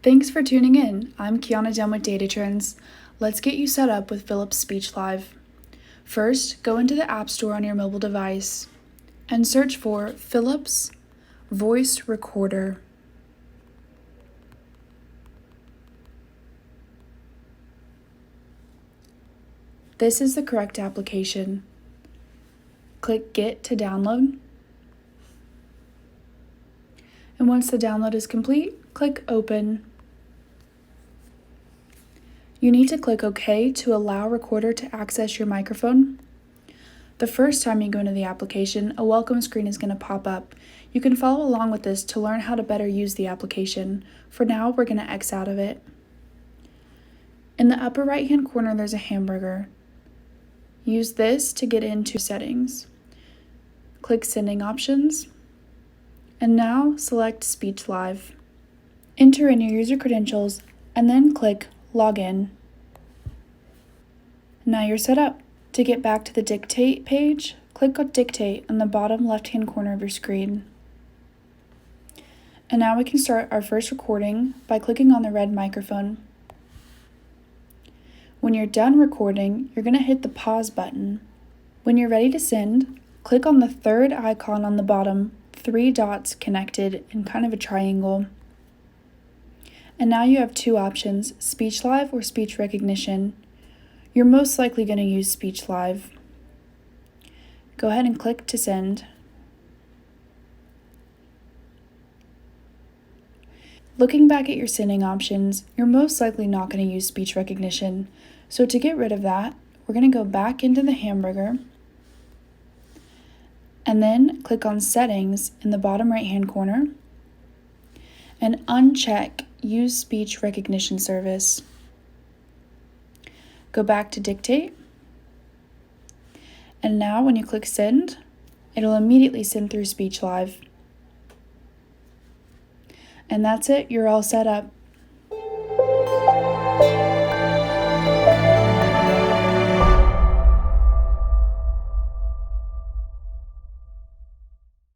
Thanks for tuning in. I'm Kiana Dunn with Data Trends. Let's get you set up with Philips SpeechLive. First, go into the App Store on your mobile device and search for Philips Voice Recorder. This is the correct application. Click Get to download. And once the download is complete, click Open. You need to click OK to allow Recorder to access your microphone. The first time you go into the application, a welcome screen is going to pop up. You can follow along with this to learn how to better use the application. For now, we're going to X out of it. In the upper right-hand corner, there's a hamburger. Use this to get into settings. Click Sending Options. And now select SpeechLive. Enter in your user credentials and then click Login. Now you're set up. To get back to the Dictate page, click on Dictate on the bottom left-hand corner of your screen. And now we can start our first recording by clicking on the red microphone. When you're done recording, you're going to hit the pause button. When you're ready to send, click on the third icon on the bottom, 3 dots connected in kind of a triangle. And now you have two options, SpeechLive or speech recognition. You're most likely going to use SpeechLive. Go ahead and click to send. Looking back at your sending options, you're most likely not going to use speech recognition. So to get rid of that, we're going to go back into the hamburger and then click on Settings in the bottom right-hand corner and uncheck Use Speech Recognition Service. Go back to Dictate, and now when you click Send, it'll immediately send through SpeechLive. And that's it, you're all set up.